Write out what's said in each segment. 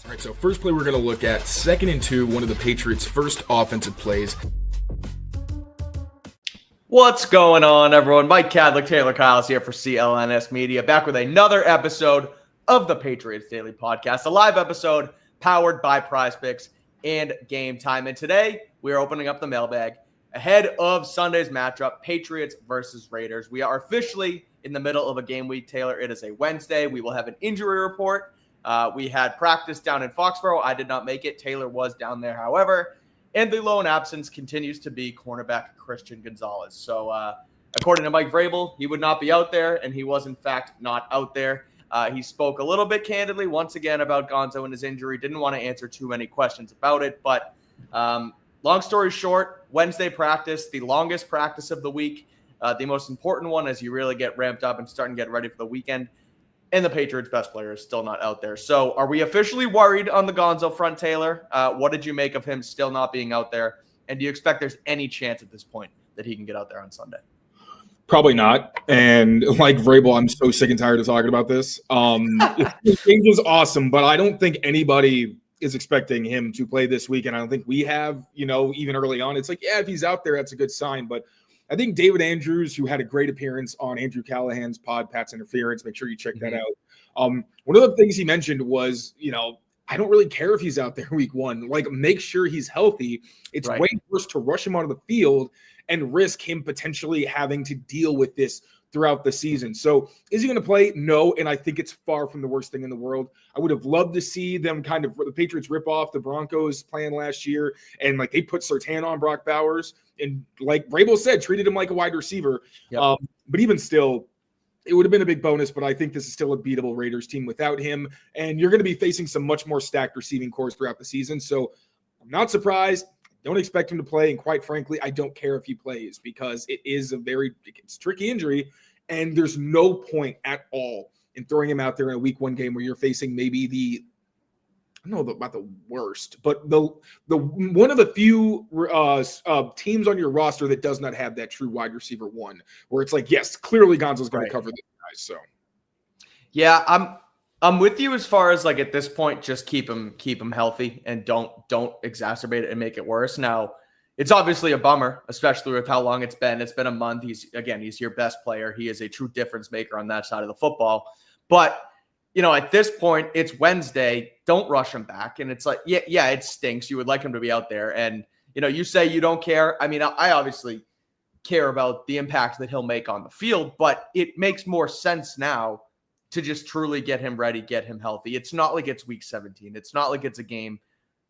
All right, so first play we're going to look at, 2nd and 2, one of the Patriots' first offensive plays. What's going on, everyone? Mike Kadlick, Taylor Kyles here for CLNS Media, back with another episode of the Patriots Daily Podcast, a live episode powered by Prize Picks and Game Time. And today, we are opening up the mailbag ahead of Sunday's matchup, Patriots versus Raiders. We are officially in the middle of a game week, Taylor. It is a Wednesday. We will have an injury report. We had practice down in Foxborough. I did not make it. Taylor was down there, however. And the lone absence continues to be cornerback Christian Gonzalez. So according to Mike Vrabel, he would not be out there, and he was, in fact, not out there. He spoke a little bit candidly once again about Gonzo and his injury. Didn't want to answer too many questions about it. But long story short, Wednesday practice, the longest practice of the week, the most important one as you really get ramped up and starting to get ready for the weekend. And the Patriots' best player is still not out there. So are we officially worried on the Gonzo front, Taylor? What did you make of him still not being out there? And do you expect there's any chance at this point that he can get out there on Sunday? Probably not. And like Vrabel, I'm so sick and tired of talking about this. His game was awesome, but I don't think anybody is expecting him to play this week. And I don't think we have, even early on. It's like, yeah, if he's out there, that's a good sign. But I think David Andrews, who had a great appearance on Andrew Callahan's pod, Pat's Interference, make sure you check that out. One of the things he mentioned was, I don't really care if he's out there week one. Like, make sure he's healthy. It's way worse to rush him onto the field and risk him potentially having to deal with this throughout the season. So is he going to play? No, and I think it's far from the worst thing in the world. I would have loved to see them the Patriots rip off the Broncos plan last year, and they put Surtain on Brock Bowers, and like Vrabel said, treated him like a wide receiver. Yep. But even still, it would have been a big bonus, but I think this is still a beatable Raiders team without him, and you're going to be facing some much more stacked receiving cores throughout the season. So I'm not surprised. Don't expect him to play, and quite frankly, I don't care if he plays because it is it's tricky injury, and there's no point at all in throwing him out there in a week one game where you're facing maybe I don't know about the worst, but the one of the few teams on your roster that does not have that true wide receiver one, where it's like, yes, clearly Gonzo's going to cover this guys. So, yeah, I'm with you as far as at this point, just keep him healthy and don't exacerbate it and make it worse. Now, it's obviously a bummer, especially with how long it's been. It's been a month. He's your best player. He is a true difference maker on that side of the football. But at this point, it's Wednesday. Don't rush him back. And it's like, yeah, it stinks. You would like him to be out there. And you say you don't care. I mean, I obviously care about the impact that he'll make on the field, but it makes more sense now to just truly get him ready, get him healthy. It's not like it's week 17. It's not like it's a game,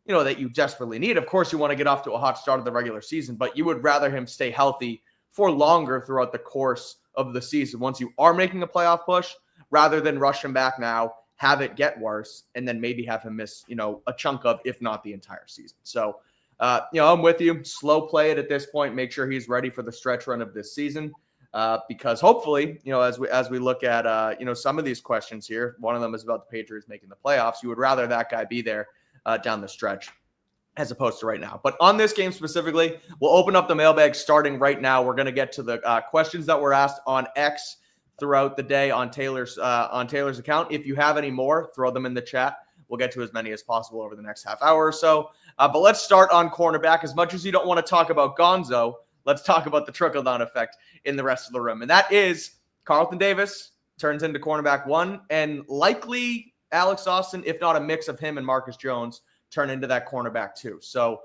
that you desperately need. Of course, you want to get off to a hot start of the regular season, but you would rather him stay healthy for longer throughout the course of the season once you are making a playoff push, rather than rush him back now, have it get worse, and then maybe have him miss, a chunk of, if not the entire season. So, I'm with you. Slow play it at this point. Make sure he's ready for the stretch run of this season. Because hopefully, as we look at, some of these questions here, one of them is about the Patriots making the playoffs. You would rather that guy be there down the stretch as opposed to right now. But on this game specifically, we'll open up the mailbag starting right now. We're going to get to the questions that were asked on X throughout the day on Taylor's account. If you have any more, throw them in the chat. We'll get to as many as possible over the next half hour or so. But let's start on cornerback. As much as you don't want to talk about Gonzo, let's talk about the trickle-down effect in the rest of the room. And that is Carlton Davis turns into cornerback 1, and likely Alex Austin, if not a mix of him and Marcus Jones, turn into that cornerback 2. So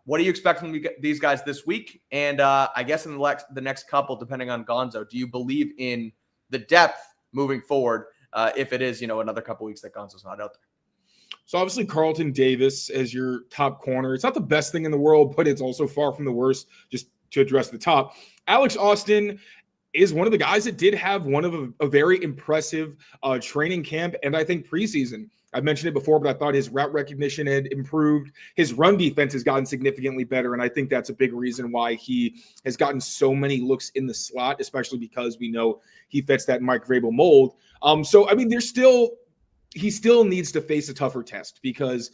what do you expect from these guys this week? And I guess in the next couple, depending on Gonzo, do you believe in the depth moving forward if it is, another couple weeks that Gonzo's not out there? So obviously Carlton Davis as your top corner. It's not the best thing in the world, but it's also far from the worst, just to address the top. Alex Austin is one of the guys that did have one of a very impressive training camp and I think preseason. I've mentioned it before, but I thought his route recognition had improved. His run defense has gotten significantly better, and I think that's a big reason why he has gotten so many looks in the slot, especially because we know he fits that Mike Vrabel mold. So, I mean, he still needs to face a tougher test because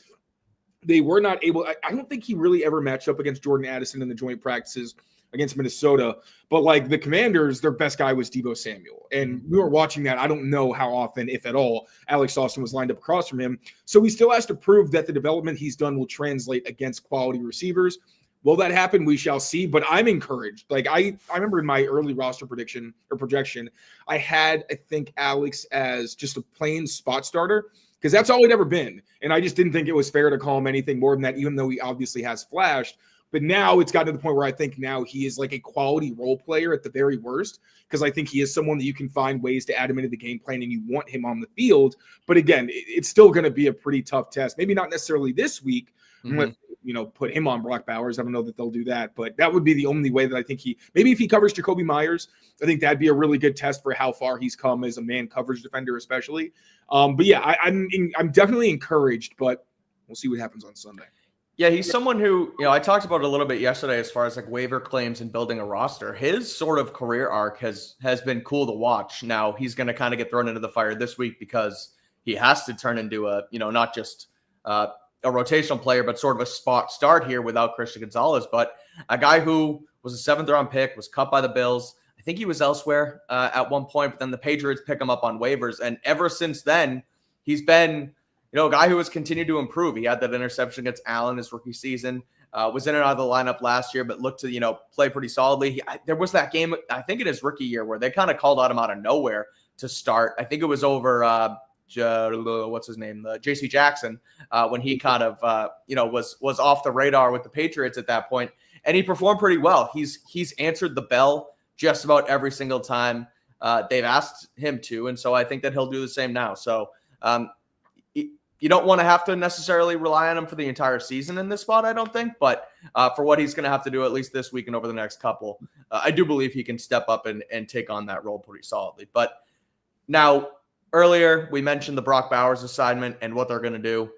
they were not able – I don't think he really ever matched up against Jordan Addison in the joint practices against Minnesota. But like the Commanders, their best guy was Deebo Samuel. And we were watching that. I don't know how often, if at all, Alex Austin was lined up across from him. So he still has to prove that the development he's done will translate against quality receivers. Will that happen? We shall see. But I'm encouraged. Like I remember in my early roster prediction or projection, I had, I think, Alex as just a plain spot starter because that's all he'd ever been. And I just didn't think it was fair to call him anything more than that, even though he obviously has flashed. But now it's gotten to the point where I think now he is like a quality role player at the very worst, because I think he is someone that you can find ways to add him into the game plan and you want him on the field. But again, it's still going to be a pretty tough test. Maybe not necessarily this week, put him on Brock Bowers. I don't know that they'll do that, but that would be the only way that I think maybe if he covers Jacoby Myers, I think that'd be a really good test for how far he's come as a man coverage defender, especially. But yeah, I'm definitely encouraged, but we'll see what happens on Sunday. Yeah, he's someone who, I talked about it a little bit yesterday as far as like waiver claims and building a roster. His sort of career arc has been cool to watch. Now he's going to kind of get thrown into the fire this week because he has to turn into a, not just a rotational player, but sort of a spot start here without Christian Gonzalez. But a guy who was a 7th round pick, was cut by the Bills. I think he was elsewhere at one point, but then the Patriots pick him up on waivers. And ever since then, he's been a guy who has continued to improve. He had that interception against Allen his rookie season, was in and out of the lineup last year, but looked to, play pretty solidly. There was that game, I think in his rookie year, where they kind of called him out of nowhere to start. I think it was over, what's his name? JC Jackson, when he kind of, was off the radar with the Patriots at that point. And he performed pretty well. He's answered the bell just about every single time they've asked him to. And so I think that he'll do the same now. So, you don't want to have to necessarily rely on him for the entire season in this spot, I don't think. But for what he's going to have to do at least this week and over the next couple, I do believe he can step up and take on that role pretty solidly. But now, earlier, we mentioned the Brock Bowers assignment and what they're going to do.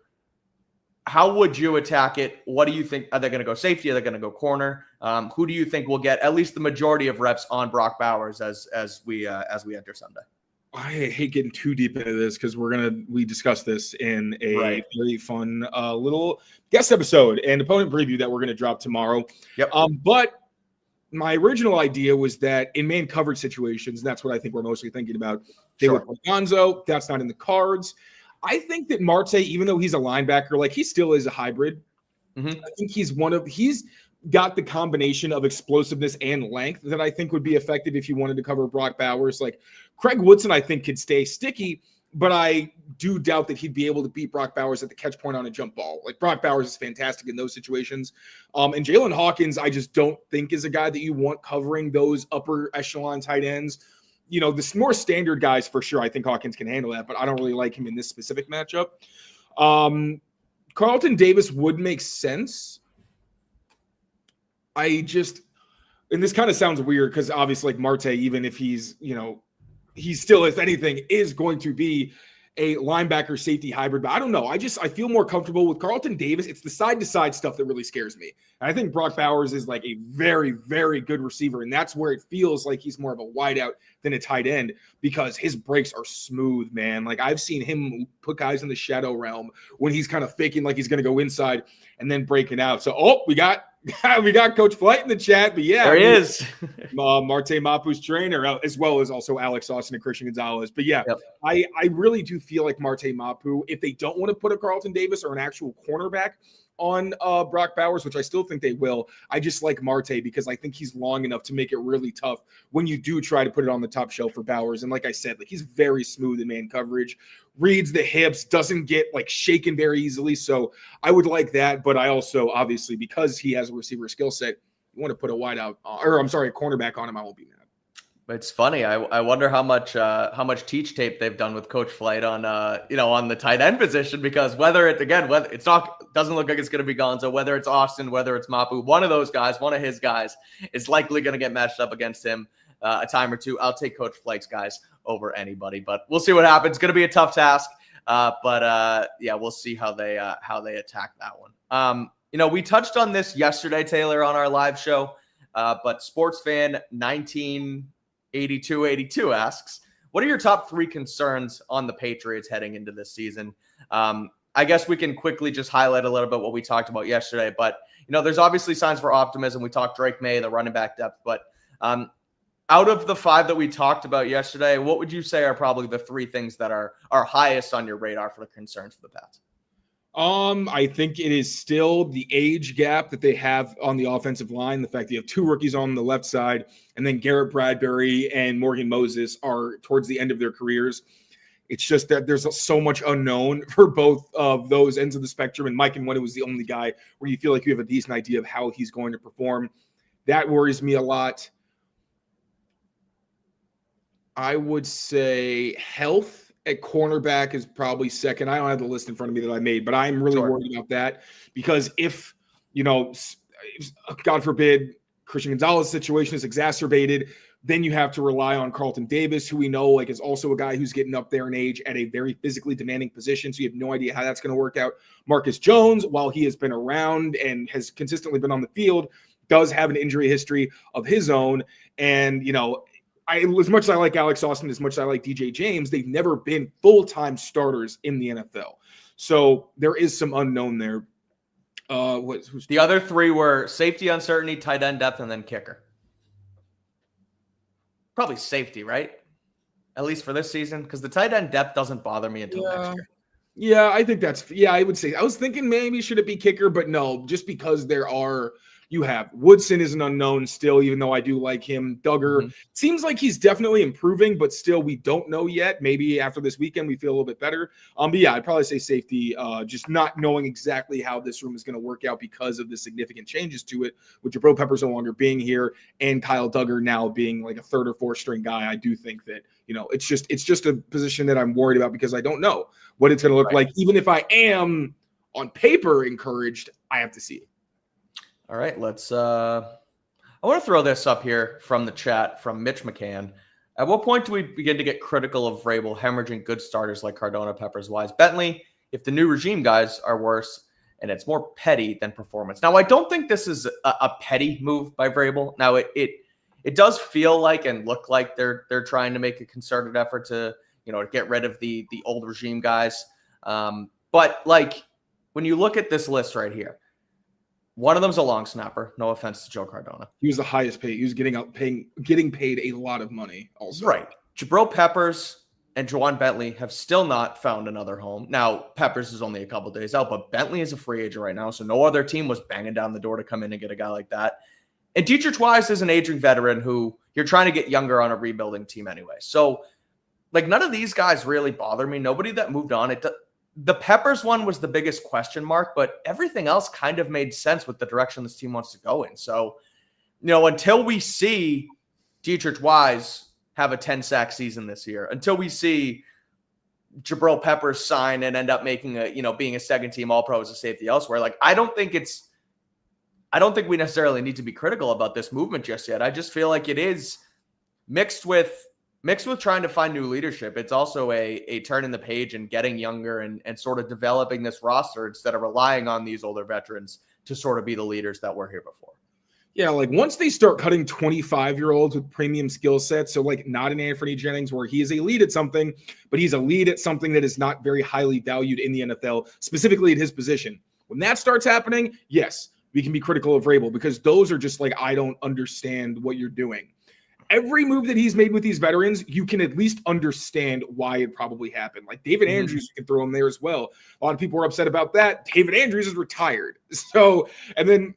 How would you attack it? What do you think? Are they going to go safety? Are they going to go corner? Who do you think will get at least the majority of reps on Brock Bowers as we enter Sunday? I hate getting too deep into this because we discussed this in a very fun little guest episode and opponent preview that we're going to drop tomorrow. Yep. But my original idea was that in man coverage situations, and that's what I think we're mostly thinking about, they would play Gonzo. That's not in the cards. I think that Marte, even though he's a linebacker, like he still is a hybrid. I think he's got the combination of explosiveness and length that I think would be effective if you wanted to cover Brock Bowers. Like Craig Woodson, I think could stay sticky, but I do doubt that he'd be able to beat Brock Bowers at the catch point on a jump ball. Like Brock Bowers is fantastic in those situations. And Jalen Hawkins, I just don't think is a guy that you want covering those upper echelon tight ends. The more standard guys for sure, I think Hawkins can handle that, but I don't really like him in this specific matchup. Carlton Davis would make sense. And this kind of sounds weird because obviously like Marte, even if he's still, if anything, is going to be a linebacker safety hybrid, but I don't know. I feel more comfortable with Carlton Davis. It's the side to side stuff that really scares me. And I think Brock Bowers is like a very, very good receiver. And that's where it feels like he's more of a wideout than a tight end because his breaks are smooth, man. Like I've seen him put guys in the shadow realm when he's kind of faking like he's going to go inside and then breaking out. So, we got Coach Flight in the chat, but yeah, there he is. Marte Mapu's trainer, as well as also Alex Austin and Christian Gonzalez. But yeah, I really do feel like Marte Mapu, if they don't want to put a Carlton Davis or an actual cornerback on Brock Bowers, which I still think they will, I just like Marte because I think he's long enough to make it really tough when you do try to put it on the top shelf for Bowers. And like I said, like he's very smooth in man coverage, reads the hips, doesn't get like shaken very easily. So I would like that. But I also, obviously, because he has a receiver skill set, you want to put a cornerback on him, I won't be mad. It's funny. I wonder how much teach tape they've done with Coach Flight on on the tight end position, because whether it's not doesn't look like it's going to be Gonzo, whether it's Austin, whether it's Mapu, one of those guys, one of his guys is likely going to get matched up against him a time or two. I'll take Coach Flight's guys over anybody, but we'll see what happens. It's going to be a tough task, but we'll see how they attack that one. We touched on this yesterday, Taylor, on our live show, but Sports Fan 1982 asks, what are your top 3 concerns on the Patriots heading into this season? I guess we can quickly just highlight a little bit what we talked about yesterday, but there's obviously signs for optimism. We talked Drake May, the running back depth, but out of the 5 that we talked about yesterday, what would you say are probably the 3 things that are highest on your radar for the concerns for the Pats? I think it is still the age gap that they have on the offensive line. The fact that you have 2 rookies on the left side, and then Garrett Bradbury and Morgan Moses are towards the end of their careers. It's just that there's so much unknown for both of those ends of the spectrum. And Mike Nwenu was the only guy where you feel like you have a decent idea of how he's going to perform. That worries me a lot. I would say health at cornerback is probably second. I don't have the list in front of me that I made, but I'm really worried about that because if, God forbid, Christian Gonzalez situation is exacerbated, then you have to rely on Carlton Davis, who we know is also a guy who's getting up there in age at a very physically demanding position. So you have no idea how that's going to work out. Marcus Jones, while he has been around and has consistently been on the field, does have an injury history of his own. And, as much as I like Alex Austin, as much as I like DJ James, they've never been full-time starters in the NFL. So there is some unknown there. Who's the other 3 were safety uncertainty, tight end depth, and then kicker. Probably safety, right? At least for this season, because the tight end depth doesn't bother me until next year. Yeah, I think I would say. I was thinking maybe should it be kicker, but no, just because you have Woodson is an unknown still, even though I do like him. Duggar seems like he's definitely improving, but still we don't know yet. Maybe after this weekend we feel a little bit better. But yeah, I'd probably say safety, just not knowing exactly how this room is going to work out because of the significant changes to it, with Jabril Peppers no longer being here and Kyle Duggar now being like a 3rd or 4th string guy. I do think that, it's just a position that I'm worried about because I don't know what it's going to look like. Even if I am on paper encouraged, I have to see it. All right, let's I want to throw this up here from the chat from Mitch McCann. At what point do we begin to get critical of Vrabel hemorrhaging good starters like Cardona, Peppers, Wise, Bentley if the new regime guys are worse and it's more petty than performance? Now, I don't think this is a petty move by Vrabel. Now, it does feel like and look like they're trying to make a concerted effort to get rid of the old regime guys. But when you look at this list right here, one of them's a long snapper. No offense to Joe Cardona. He was the highest paid. He was getting paid a lot of money also. Right. Jabril Peppers and Juwan Bentley have still not found another home. Now, Peppers is only a couple days out, but Bentley is a free agent right now, so no other team was banging down the door to come in and get a guy like that. And Dietrich-Wise is an aging veteran who you're trying to get younger on a rebuilding team anyway. So, none of these guys really bother me. Nobody that moved on. The Peppers one was the biggest question mark, but everything else kind of made sense with the direction this team wants to go in. So, until we see Dietrich-Wise have a 10-sack season this year, until we see Jabril Peppers sign and end up making being a second-team All-Pro as a safety elsewhere, I don't think we necessarily need to be critical about this movement just yet. I just feel like it is mixed with trying to find new leadership. It's also a turn in the page and getting younger and sort of developing this roster instead of relying on these older veterans to sort of be the leaders that were here before. Yeah, once they start cutting 25-year-olds with premium skill sets, so not an Anthony Jennings where he is a lead at something, but he's a lead at something that is not very highly valued in the NFL, specifically at his position. When that starts happening, yes, we can be critical of Vrabel because those are just I don't understand what you're doing. Every move that he's made with these veterans, you can at least understand why it probably happened. David Andrews, you can throw him there as well. A lot of people were upset about that. David Andrews is retired. So, and then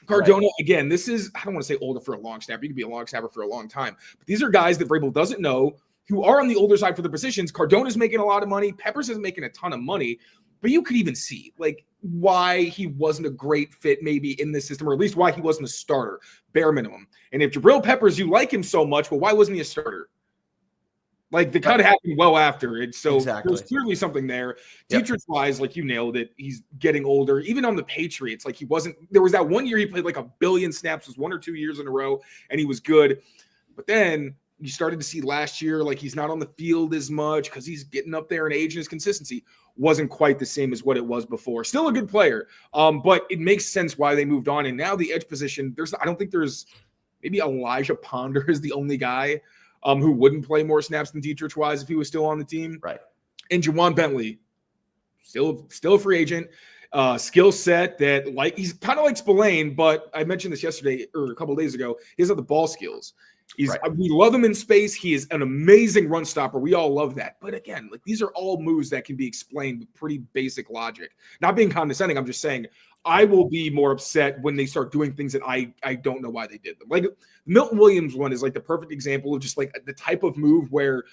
Cardona, again, this is, I don't want to say older for a long snapper. You can be a long snapper for a long time. But these are guys that Vrabel doesn't know who are on the older side for the positions. Cardona's making a lot of money. Peppers is making a ton of money. But you could even see, why he wasn't a great fit maybe in this system, or at least why he wasn't a starter, bare minimum. And if Jabril Peppers, you like him so much, well, why wasn't he a starter? The cut happened well after it. So There's clearly something there. Dietrich-Wise, you nailed it. He's getting older. Even on the Patriots, he wasn't – there was that one year he played a billion snaps, was 1 or 2 years in a row, and he was good. But then you started to see last year, he's not on the field as much because he's getting up there in age, and his consistency wasn't quite the same as what it was before. Still a good player, but it makes sense why they moved on. And now the edge position, I don't think there's maybe Elijah Ponder is the only guy who wouldn't play more snaps than Dietrich-Wise if he was still on the team. Right. And Juwan Bentley, still a free agent. skill set that, like, he's kind of like Spillane, but I mentioned this yesterday or a couple of days ago. He doesn't have the ball skills. Right. We love him in space. He is an amazing run stopper. We all love that. But again, like, these are all moves that can be explained with pretty basic logic. Not being condescending, I'm just saying I will be more upset when they start doing things that I don't know why they did them. Like, Milton Williams one is like the perfect example of just like the type of move where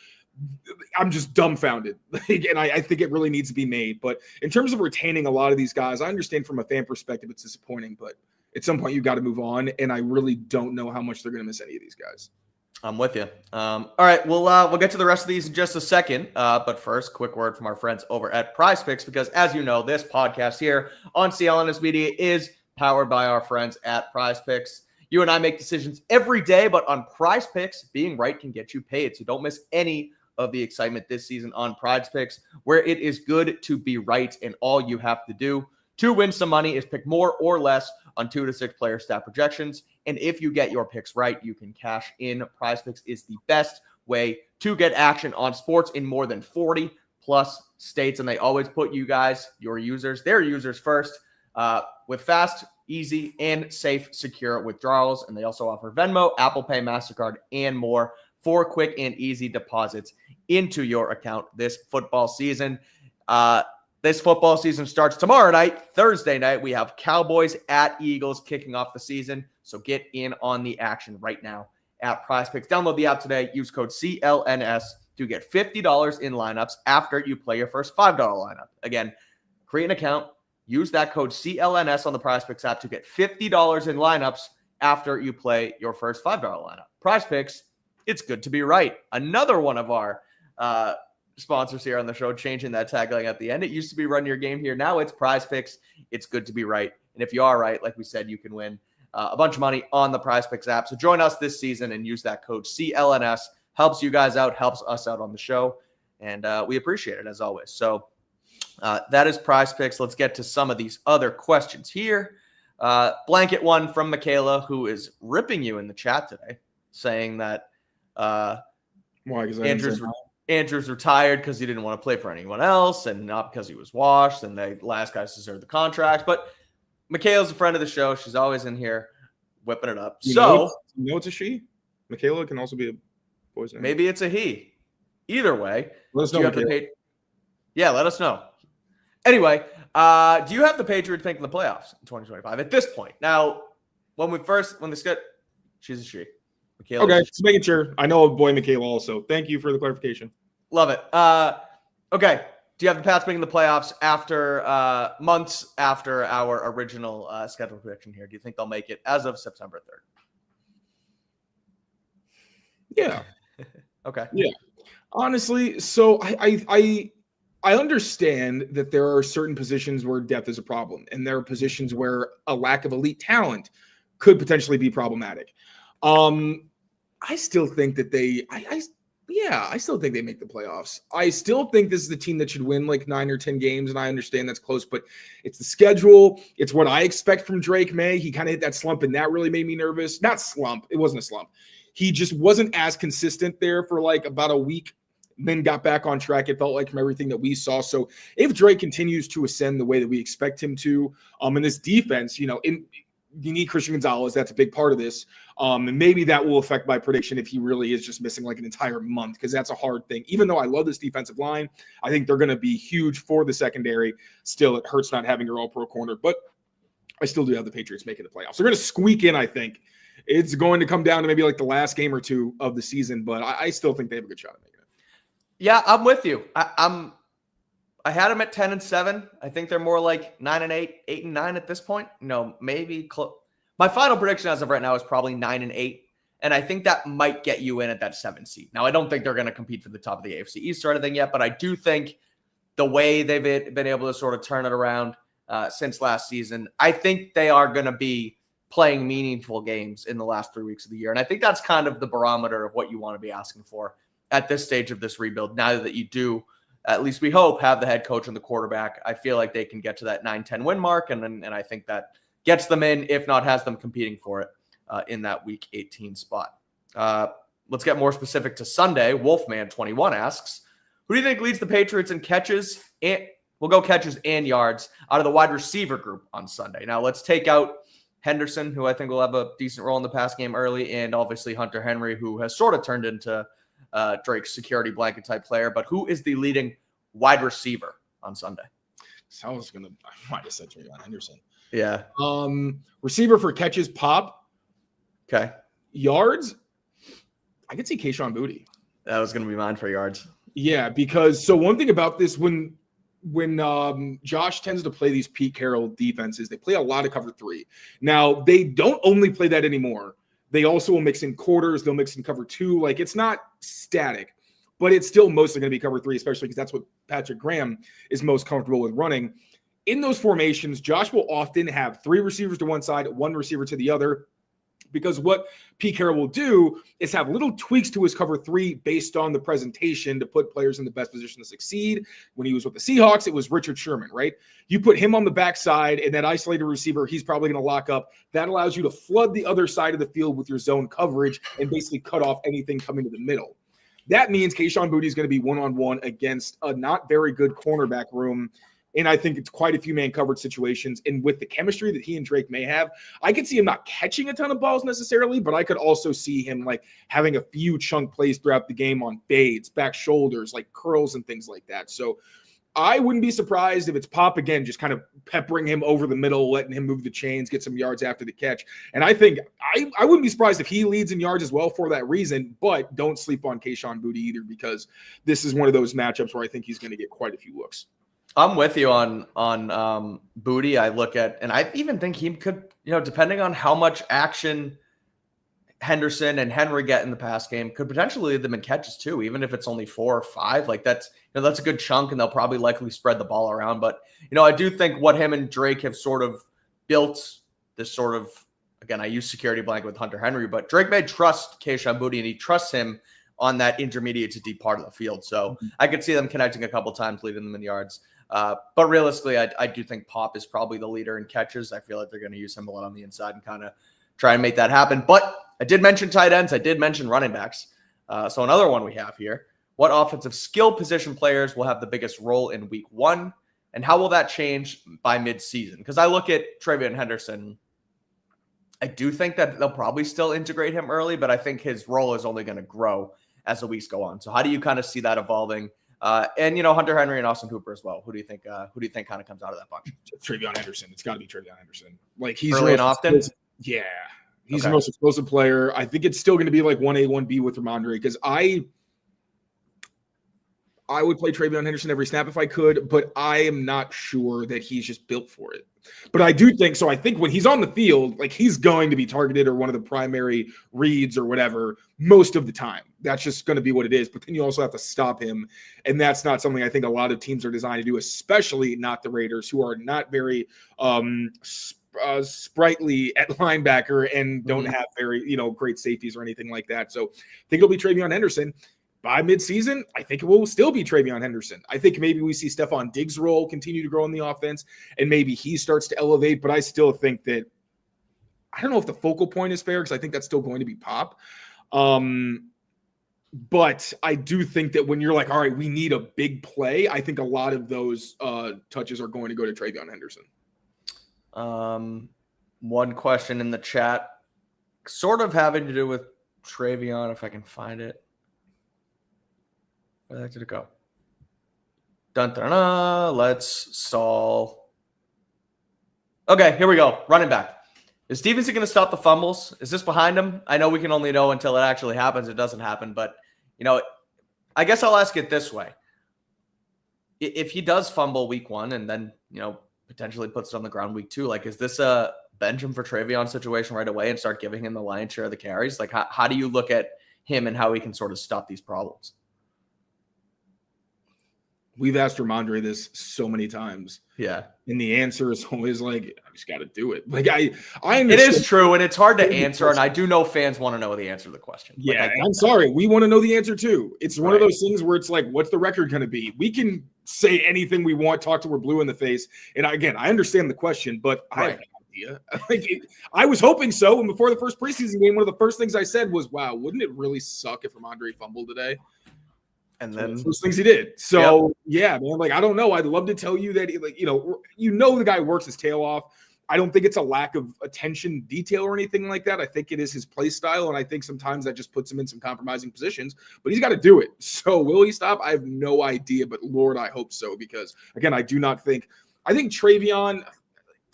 I'm just dumbfounded. And I think it really needs to be made. But in terms of retaining a lot of these guys, I understand from a fan perspective it's disappointing, but at some point you got to move on. And I really don't know how much they're going to miss any of these guys. I'm with you. All right, we'll get to the rest of these in just a second. But first, quick word from our friends over at PrizePicks, because as you know, this podcast here on CLNS Media is powered by our friends at PrizePicks. You and I make decisions every day, but on PrizePicks, being right can get you paid. So don't miss any of the excitement this season on PrizePicks, where it is good to be right, and all you have to do to win some money is pick more or less on 2 to 6 player stat projections. And if you get your picks right, you can cash in. PrizePicks is the best way to get action on sports in more than 40 plus states. And they always put you guys, their users first, with fast, easy, and safe, secure withdrawals. And they also offer Venmo, Apple Pay, MasterCard, and more for quick and easy deposits into your account this football season. This football season starts tomorrow night. Thursday night, we have Cowboys at Eagles kicking off the season. So get in on the action right now at PrizePicks. Download the app today. Use code CLNS to get $50 in lineups after you play your first $5 lineup. Again, create an account. Use that code CLNS on the PrizePicks app to get $50 in lineups after you play your first $5 lineup. PrizePicks, it's good to be right. Another one of our sponsors here on the show, changing that tagline at the end. It used to be Run Your Game here. Now it's PrizePicks. It's good to be right. And if you are right, like we said, you can win a bunch of money on the PrizePicks app. So join us this season and use that code CLNS. Helps you guys out, helps us out on the show. And we appreciate it as always. So that is PrizePicks. Let's get to some of these other questions here. Blanket one from Michaela, who is ripping you in the chat today, saying that Andrews retired because he didn't want to play for anyone else and not because he was washed and the last guys deserve the contract. But Michaela's a friend of the show. She's always in here whipping it up. You know it's a she? Michaela can also be a boy's name. Maybe it's a he. Either way. Let us know. Let us know. Anyway, do you have the Patriots making the playoffs in 2025 at this point? Now, she's a she. Michaela, okay, just making sure. I know a boy, Michaela, also. Thank you for the clarification. Love it. Okay. Do you have the Pats making the playoffs after months after our original schedule prediction here? Do you think they'll make it as of September 3rd? Yeah. Okay. Yeah. Honestly, so I understand that there are certain positions where depth is a problem, and there are positions where a lack of elite talent could potentially be problematic. I still think that I still think they make the playoffs. I still think this is the team that should win like 9 or 10 games, and I understand that's close, but it's the schedule. It's what I expect from Drake May. He kind of hit that slump, and that really made me nervous. Not slump. It wasn't a slump. He just wasn't as consistent there for like about a week, then got back on track, it felt like, from everything that we saw. So if Drake continues to ascend the way that we expect him to, in this defense, you need Christian Gonzalez. That's a big part of this. And maybe that will affect my prediction if he really is just missing like an entire month, because that's a hard thing. Even though I love this defensive line, I think they're going to be huge for the secondary. Still, it hurts not having your all-pro corner, but I still do have the Patriots making the playoffs. They're going to squeak in, I think. It's going to come down to maybe like the last game or two of the season, but I still think they have a good shot at making it. Yeah, I'm with you. I had them at 10-7. I think they're more like 9-8, 8-9 at this point. Maybe close. My final prediction as of right now is probably 9-8, and I think that might get you in at that 7 seed. Now, I don't think they're going to compete for the top of the AFC East or anything yet, but I do think the way they've been able to sort of turn it around since last season, I think they are going to be playing meaningful games in the last 3 weeks of the year, and I think that's kind of the barometer of what you want to be asking for at this stage of this rebuild. Now that you do, at least we hope, have the head coach and the quarterback, I feel like they can get to that 9-10 win mark. And I think that gets them in, if not has them competing for it in that week 18 spot. Let's get more specific to Sunday. Wolfman21 asks, who do you think leads the Patriots in catches We'll go catches and yards out of the wide receiver group on Sunday. Now let's take out Henderson, who I think will have a decent role in the pass game early, and obviously Hunter Henry, who has sort of turned into Drake's security blanket type player. But who is the leading wide receiver on Sunday? So I might have said Trayvon Henderson. Yeah. Receiver for catches, Pop. Okay. Yards, I could see Kayshon Boutte. That was going to be mine for yards. Yeah, because one thing about this, when Josh tends to play these Pete Carroll defenses, they play a lot of cover 3. Now, they don't only play that anymore. They also will mix in quarters. They'll mix in cover 2. Like, it's not static, but it's still mostly going to be cover 3, especially because that's what Patrick Graham is most comfortable with running. In those formations, Josh will often have 3 receivers to one side, 1 receiver to the other, because what Pete Carroll will do is have little tweaks to his cover 3 based on the presentation to put players in the best position to succeed. When he was with the Seahawks, it was Richard Sherman, right? You put him on the backside and that isolated receiver, he's probably going to lock up. That allows you to flood the other side of the field with your zone coverage and basically cut off anything coming to the middle. That means Kayshon Boutte is going to be one-on-one against a not very good cornerback room. And I think it's quite a few man coverage situations. And with the chemistry that he and Drake may have, I could see him not catching a ton of balls necessarily, but I could also see him like having a few chunk plays throughout the game on fades, back shoulders, like curls and things like that. So I wouldn't be surprised if it's Pop again, just kind of peppering him over the middle, letting him move the chains, get some yards after the catch. And I think I wouldn't be surprised if he leads in yards as well for that reason, but don't sleep on Kayshon Boutte either, because this is one of those matchups where I think he's going to get quite a few looks. I'm with you on Boutte. I look at, and I even think he could, depending on how much action Henderson and Henry get in the pass game, could potentially lead them in catches too, even if it's only 4 or 5. Like that's a good chunk, and they'll probably likely spread the ball around. But I do think what him and Drake have sort of built this sort of, again, I use security blanket with Hunter Henry, but Drake may trust Kayshon Boutte, and he trusts him on that intermediate to deep part of the field. So I could see them connecting a couple times, leading them in yards. But realistically, I do think Pop is probably the leader in catches. I feel like they're going to use him a lot on the inside and kind of try and make that happen. But I did mention tight ends. I did mention running backs. So another one we have here. What offensive skill position players will have the biggest role in week 1? And how will that change by mid-season? Because I look at TreVeyon Henderson. I do think that they'll probably still integrate him early, but I think his role is only going to grow as the weeks go on. So how do you kind of see that evolving? And Hunter Henry and Austin Hooper as well. Who do you think kind of comes out of that bunch? TreVeyon Henderson. It's got to be TreVeyon Henderson. Like he's early and often. Yeah, he's the most explosive player. I think it's still going to be like 1A, 1B with Ramondre, because I would play TreVeyon Henderson every snap if I could, but I am not sure that he's just built for it. But I do think so. I think when he's on the field, like he's going to be targeted or one of the primary reads or whatever most of the time. That's just going to be what it is. But then you also have to stop him. And that's not something I think a lot of teams are designed to do, especially not the Raiders, who are not very sprightly at linebacker and don't have very, great safeties or anything like that. So I think it'll be TreVeyon Henderson. By midseason, I think it will still be TreVeyon Henderson. I think maybe we see Stephon Diggs' role continue to grow in the offense, and maybe he starts to elevate. But I still think that I don't know if the focal point is fair, because I think that's still going to be Pop. But I do think that when you're like, all right, we need a big play, I think a lot of those touches are going to go to TreVeyon Henderson. One question in the chat, sort of having to do with TreVeyon, if I can find it. Where did it go? Let's stall. Okay, here we go. Running back. Is Stevenson going to stop the fumbles? Is this behind him? I know we can only know until it actually happens. It doesn't happen. But, I guess I'll ask it this way. If he does fumble week 1 and then, potentially puts it on the ground week 2, like, is this a bench him for TreVeyon situation right away and start giving him the lion's share of the carries? Like, how do you look at him and how he can sort of stop these problems? We've asked Ramondre this so many times. Yeah. And the answer is always like, I just got to do it. Like I understand. It is true, and it's hard to answer, and I do know fans want to know the answer to the question. Yeah, I'm sorry. We want to know the answer too. It's one of those things where it's like, what's the record going to be? We can say anything we want, talk till we're blue in the face. And again, I understand the question, but I have no idea. I was hoping so. And before the first preseason game, one of the first things I said was, wow, wouldn't it really suck if Ramondre fumbled today? And then those things he did. So yeah, man, like, I don't know. I'd love to tell you that, like, the guy works his tail off. I don't think it's a lack of attention, detail, or anything like that. I think it is his play style, and I think sometimes that just puts him in some compromising positions. But he's got to do it. So will he stop? I have no idea, but Lord, I hope so, because again, I do not think. I think Travion.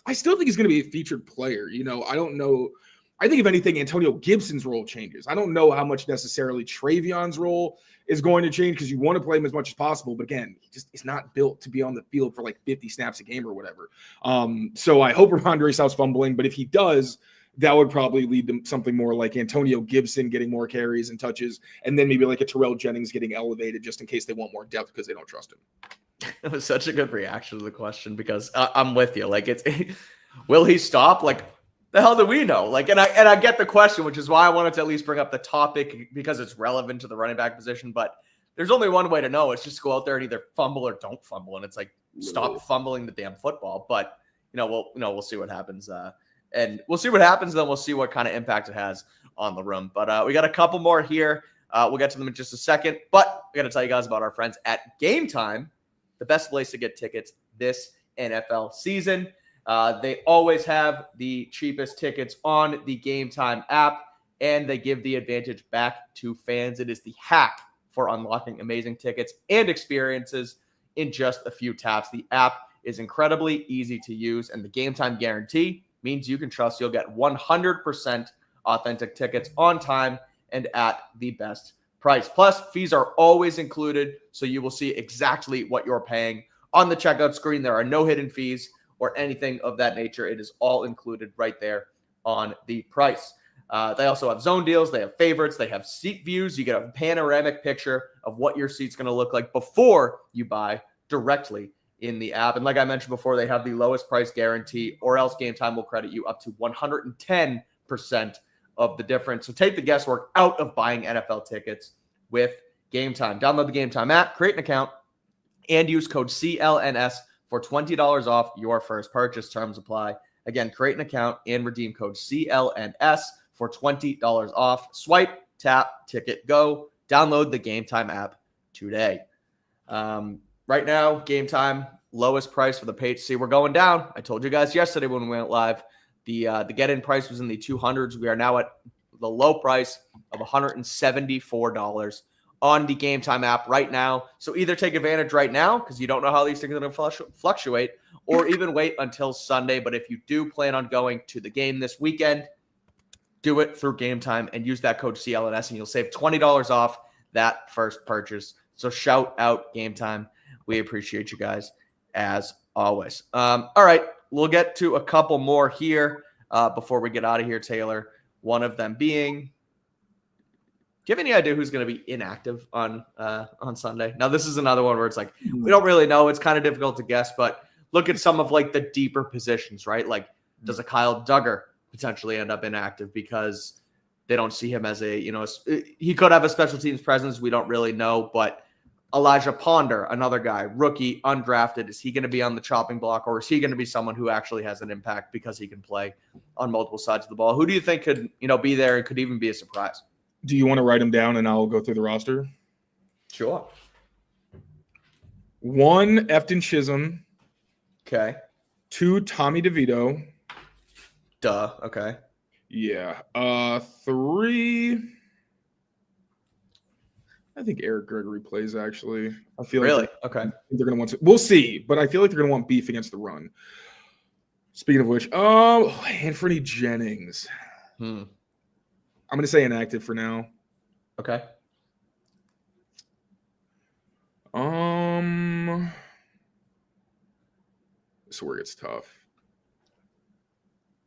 I still think he's going to be a featured player. I don't know. I think if anything, Antonio Gibson's role changes. I don't know how much necessarily Travion's role is going to change, because you want to play him as much as possible. But again, he's not built to be on the field for like 50 snaps a game or whatever. So I hope Ramondre stops fumbling. But if he does, that would probably lead to something more like Antonio Gibson getting more carries and touches, and then maybe like a Terrell Jennings getting elevated just in case they want more depth because they don't trust him. It was such a good reaction to the question, because I'm with you. Like, will he stop? Like, the hell do we know? Like, and I get the question, which is why I wanted to at least bring up the topic, because it's relevant to the running back position. But there's only one way to know. It's just go out there and either fumble or don't fumble. And it's like, stop fumbling the damn football. But we'll see what happens. And we'll see what happens. Then we'll see what kind of impact it has on the room. But we got a couple more here. We'll get to them in just a second. But I got to tell you guys about our friends at Game Time, the best place to get tickets this NFL season. They always have the cheapest tickets on the Game Time app, and they give the advantage back to fans. It is the hack for unlocking amazing tickets and experiences in just a few taps. The app is incredibly easy to use, and the Game Time guarantee means you can trust you'll get 100% authentic tickets on time and at the best price. Plus, fees are always included, so you will see exactly what you're paying on the checkout screen. There are no hidden fees or anything of that nature. It is all included right there on the price. They also have zone deals. They have favorites. They have seat views. You get a panoramic picture of what your seat's going to look like before you buy directly in the app. And like I mentioned before, they have the lowest price guarantee, or else Game Time will credit you up to 110% of the difference. So take the guesswork out of buying NFL tickets with Game Time. Download the Game Time app, create an account, and use code CLNS for $20 off your first purchase. Terms apply. Again, create an account and redeem code CLNS for $20 off. Swipe, tap, ticket, go. Download the Game Time app today. Right now, Game Time, lowest price for the Patriots. See, we're going down. I told you guys yesterday when we went live, the get-in price was in the 200s. We are now at the low price of $174 on the Game Time app right now. So either take advantage right now, because you don't know how these things are going to fluctuate, or even wait until Sunday. But if you do plan on going to the game this weekend, do it through Game Time and use that code CLNS, and you'll save $20 off that first purchase. So shout out Game Time. We appreciate you guys as always. All right, we'll get to a couple more here before we get out of here, Taylor. One of them being, do you have any idea who's going to be inactive on Sunday? Now, this is another one where it's like, we don't really know. It's kind of difficult to guess, but look at some of like the deeper positions, right? Like, does a Kyle Duggar potentially end up inactive because they don't see him as he could have a special teams presence. We don't really know, but Elijah Ponder, another guy, rookie, undrafted. Is he going to be on the chopping block, or is he going to be someone who actually has an impact because he can play on multiple sides of the ball? Who do you think could, be there and could even be a surprise? Do you want to write them down and I'll go through the roster? Sure. 1, Efton Chisholm. Okay. 2, Tommy DeVito. Duh. Okay. Yeah. 3, I think Eric Gregory plays, actually. I feel really? Like okay. They're going to want to. We'll see, but I feel like they're going to want beef against the run. Speaking of which, Anthony Jennings. I'm going to say inactive for now. Okay. This is where it gets tough.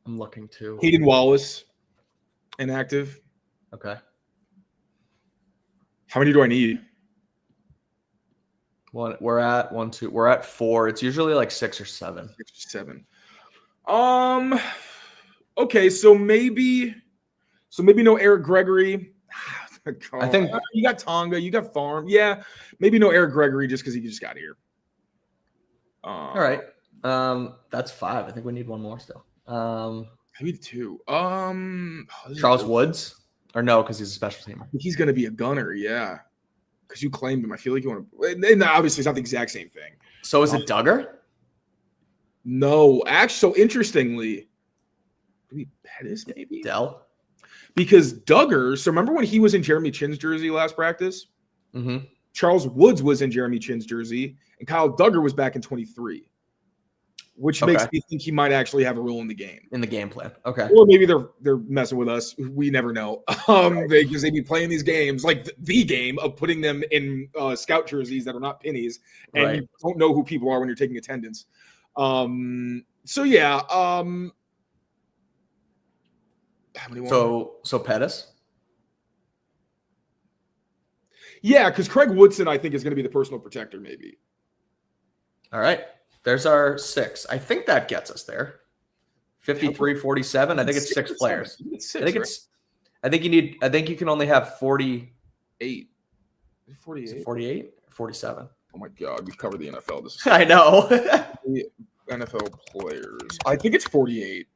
I'm looking too. Hayden Wallace, inactive. Okay. How many do I need? We're at 1, 2. We're at 4. It's usually like 6 or 7. 6 or 7. Okay, so maybe no Eric Gregory. I think you got Tonga, you got Farm. Yeah, maybe no Eric Gregory just because he just got here. All right. That's 5. I think we need one more still. Maybe 2. Charles Woods, or no, because he's a special teamer. He's going to be a gunner. Yeah. because you claimed him. I feel like you want to. And obviously, it's not the exact same thing. So is it Duggar? No, actually, so interestingly, maybe Pettis, maybe Dell? because Duggar. So remember when he was in Jeremy Chinn's jersey last practice? Mm-hmm. Charles Woods was in Jeremy Chinn's jersey, and Kyle Duggar was back in 23. Which makes me think he might actually have a role in the game. In the game plan. Okay. Or maybe they're messing with us. We never know. Because they be playing these games, like the game of putting them in scout jerseys that are not pennies, and you don't know who people are when you're taking attendance. So yeah. How many more? So Pettis? Yeah, because Craig Woodson, I think, is going to be the personal protector, maybe. All right. There's our 6. I think that gets us there. 53-47. I think it's 6 players. I think you can only have 48. 48? 48? 47. Oh my God, we've covered the NFL. This is I know. NFL players. I think it's 48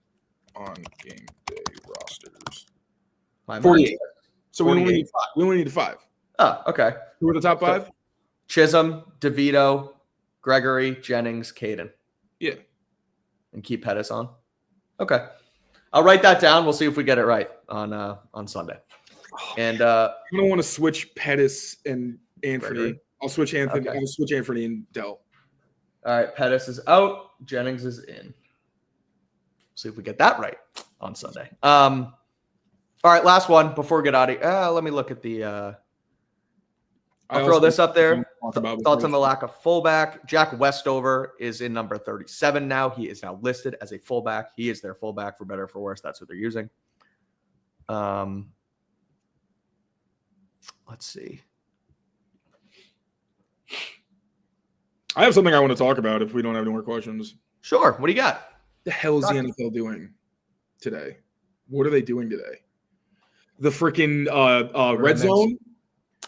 on game day rosters. 48. So 48. We only need 5. Oh, okay. Who are the top 5? Chisholm, DeVito, Gregory, Jennings, Caden. Yeah. And keep Pettis on. Okay. I'll write that down. We'll see if we get it right on Sunday. And I don't want to switch Pettis and Anthony. Gregory. I'll switch Anthony. Okay. I'll switch Anthony and Dell. All right. Pettis is out. Jennings is in. See if we get that right on Sunday. All right. Last one before we get out of here. Let me look at the I'll throw this up there. Thoughts on the lack of fullback. Jack Westover is in number 37 now. He is now listed as a fullback. He is their fullback for better or for worse. That's what they're using. Let's see. I have something I want to talk about if we don't have any more questions. Sure. What do you got? The hell is the NFL doing today? What are they doing today? The freaking red zone?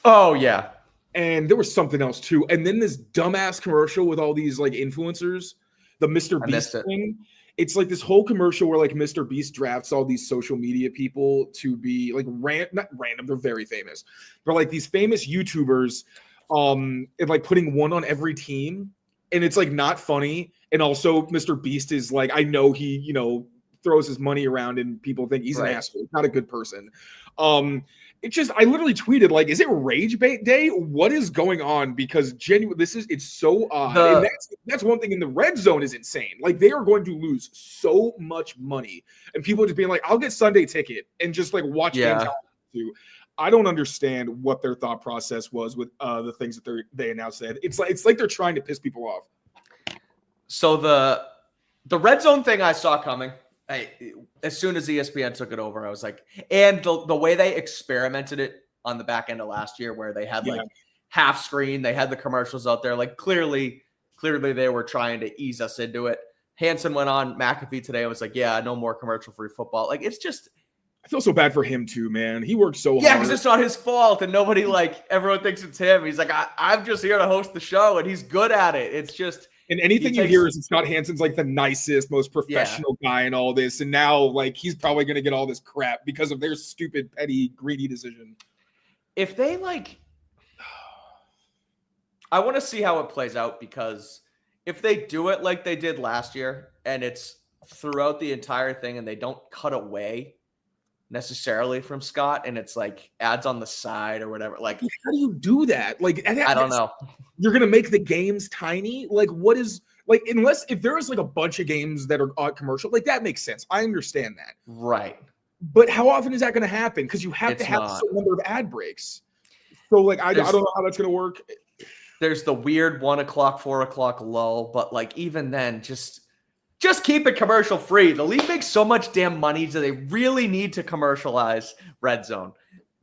Oh, yeah. And there was something else too. And then this dumbass commercial with all these like influencers, the Mr. Beast thing. It's like this whole commercial where like Mr. Beast drafts all these social media people to be like not random, they're very famous. But like these famous YouTubers, and like putting one on every team. And it's like not funny. And also Mr. Beast is like, I know he, throws his money around and people think he's an asshole. He's not a good person. It's just, I literally tweeted, like, is it rage bait day? What is going on? Because it's so odd. And that's one thing in the red zone is insane. Like, they are going to lose so much money. And people are just being like, I'll get Sunday ticket and just like watch games. I don't understand what their thought process was with the things that they announced. It's like they're trying to piss people off. So the red zone thing I saw coming. As soon as ESPN took it over, I was like, and the way they experimented it on the back end of last year, where they had like half screen, they had the commercials out there, like clearly they were trying to ease us into it. Hansen went on McAfee today. I was like, yeah, no more commercial free football. Like, it's just, I feel so bad for him too, man. He worked so hard. Yeah, because it's not his fault, and everyone thinks it's him. He's like, I'm just here to host the show, and he's good at it. It's just. And anything you hear is Scott Hansen's like the nicest, most professional guy in all this. And now like he's probably going to get all this crap because of their stupid, petty, greedy decision. If they I want to see how it plays out, because if they do it like they did last year and it's throughout the entire thing and they don't cut away necessarily from Scott and it's like ads on the side or whatever, like how do you do that? Like I don't know. You're gonna make the games tiny? Like what is like if there is like a bunch of games that are commercial, like that makes sense. I understand that. Right. But how often is that gonna happen? Because you have to have a certain number of ad breaks. So like I don't know how that's gonna work. There's the weird 1 o'clock, 4 o'clock lull, but like even then, just keep it commercial free. The league makes so much damn money. Do they really need to commercialize Red Zone?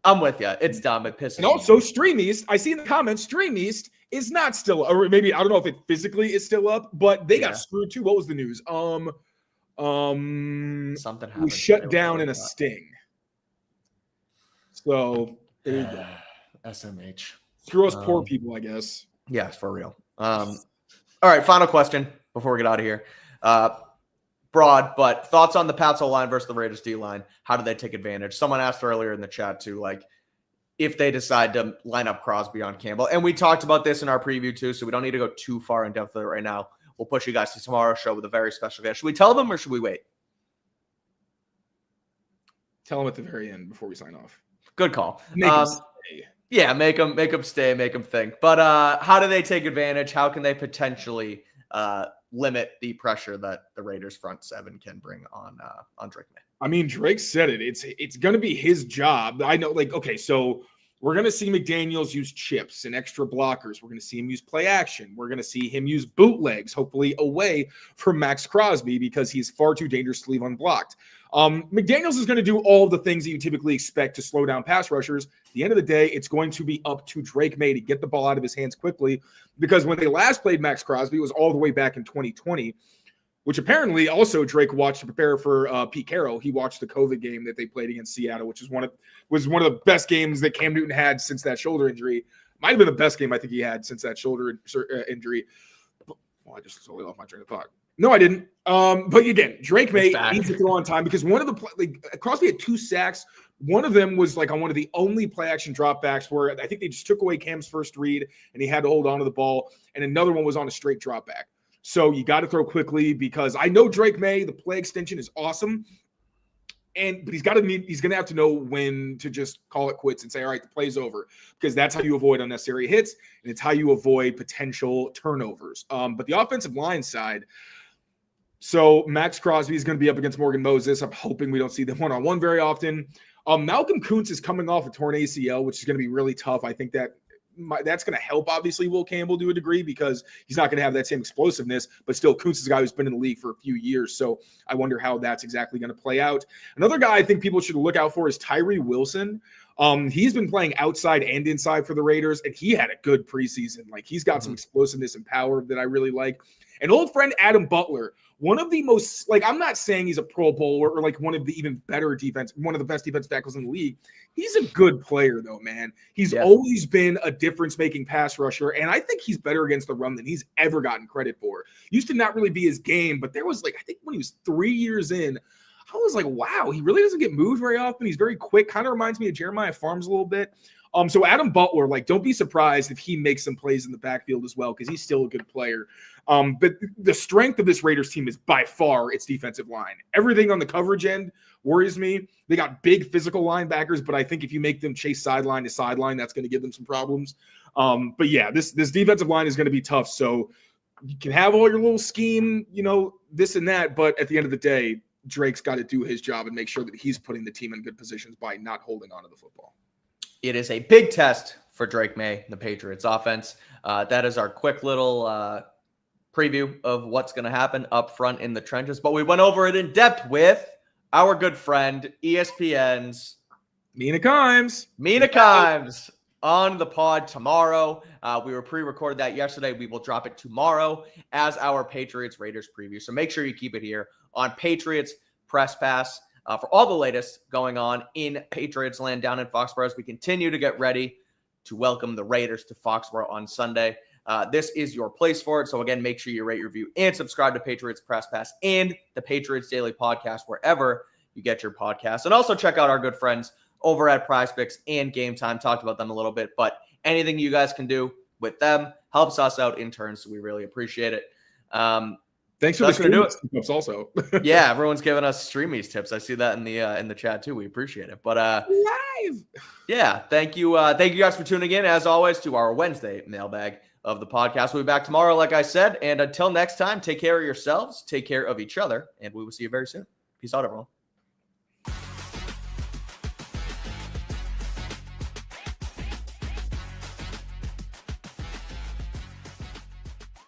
I'm with you. It's dumb. It pisses me off. And also Stream East, I see in the comments, Stream East is not still, or maybe I don't know if it physically is still up, but they got screwed too. What was the news? Something happened. We shut down in a sting. So there you go. SMH. Screw us poor people, I guess. Yes, for real. All right, final question before we get out of here. Broad, but thoughts on the Pats O-line versus the Raiders D-line. How do they take advantage? Someone asked earlier in the chat too, like, if they decide to line up Crosby on Campbell. And we talked about this in our preview too, so we don't need to go too far in depth with it right now. We'll push you guys to tomorrow's show with a very special guest. Should we tell them or should we wait? Tell them at the very end before we sign off. Good call. Make them stay. Yeah, make them stay, make them think. But how do they take advantage? How can they potentially limit the pressure that the Raiders front seven can bring on Drake May? I mean, Drake said it. It's going to be his job. I know, like, okay, so we're going to see McDaniels use chips and extra blockers. We're going to see him use play action. We're going to see him use bootlegs, hopefully away from Max Crosby because he's far too dangerous to leave unblocked. McDaniels is going to do all the things that you typically expect to slow down pass rushers. At the end of the day, it's going to be up to Drake May to get the ball out of his hands quickly because when they last played Max Crosby, it was all the way back in 2020, which apparently also Drake watched to prepare for Pete Carroll. He watched the COVID game that they played against Seattle, which was one of the best games that Cam Newton had since that shoulder injury. Might have been the best game I think he had since that shoulder injury. Well, I just totally lost my train of thought. No, I didn't. But again, Drake May needs to throw on time because one of the Crosby had 2 sacks. One of them was like on one of the only play action dropbacks where I think they just took away Cam's first read and he had to hold on to the ball. And another one was on a straight drop back. So you got to throw quickly because I know Drake May, the play extension is awesome. But he's going to have to know when to just call it quits and say, all right, the play's over, because that's how you avoid unnecessary hits. And it's how you avoid potential turnovers. But the offensive line side, so Max Crosby is going to be up against Morgan Moses. I'm hoping we don't see them one-on-one very often. Malcolm Kuntz is coming off a torn ACL, which is going to be really tough. I think that's going to help, obviously, Will Campbell to a degree because he's not going to have that same explosiveness, but still Kuntz is a guy who's been in the league for a few years. So I wonder how that's exactly going to play out. Another guy I think people should look out for is Tyree Wilson. He's been playing outside and inside for the Raiders, and he had a good preseason. Like, he's got some explosiveness and power that I really like. An old friend, Adam Butler, one of the most, like, I'm not saying he's a Pro Bowler or like one of the even better one of the best defensive tackles in the league. He's a good player, though, man. He's always been a difference-making pass rusher, and I think he's better against the run than he's ever gotten credit for. Used to not really be his game, but there was, like, I think when he was 3 years in, I was like, wow, he really doesn't get moved very often. He's very quick. Kind of reminds me of Jeremiah Farms a little bit. So Adam Butler, like, don't be surprised if he makes some plays in the backfield as well because he's still a good player. But the strength of this Raiders team is by far its defensive line. Everything on the coverage end worries me. They got big physical linebackers, but I think if you make them chase sideline to sideline, that's going to give them some problems. But yeah, this defensive line is going to be tough. So you can have all your little scheme, this and that, but at the end of the day, Drake's got to do his job and make sure that he's putting the team in good positions by not holding on to the football. It is a big test for Drake May, the Patriots offense. That is our quick little preview of what's going to happen up front in the trenches. But we went over it in depth with our good friend, ESPN's Mina Kimes on the pod tomorrow. We were pre-recorded that yesterday. We will drop it tomorrow as our Patriots-Raiders preview. So make sure you keep it here on Patriots Press Pass. For all the latest going on in Patriots land down in Foxborough as we continue to get ready to welcome the Raiders to Foxborough on Sunday. This is your place for it. So again, make sure you rate, review, and subscribe to Patriots Press Pass and the Patriots Daily Podcast wherever you get your podcasts. And also check out our good friends over at PrizePicks and Game Time. Talked about them a little bit, but anything you guys can do with them helps us out in turn. So we really appreciate it. Thanks for the tips also. Yeah, everyone's giving us streamies tips. I see that in the chat too. We appreciate it. But live. Yeah, thank you guys for tuning in as always to our Wednesday mailbag of the podcast. We'll be back tomorrow, like I said. And until next time, take care of yourselves, take care of each other, and we will see you very soon. Peace out, everyone.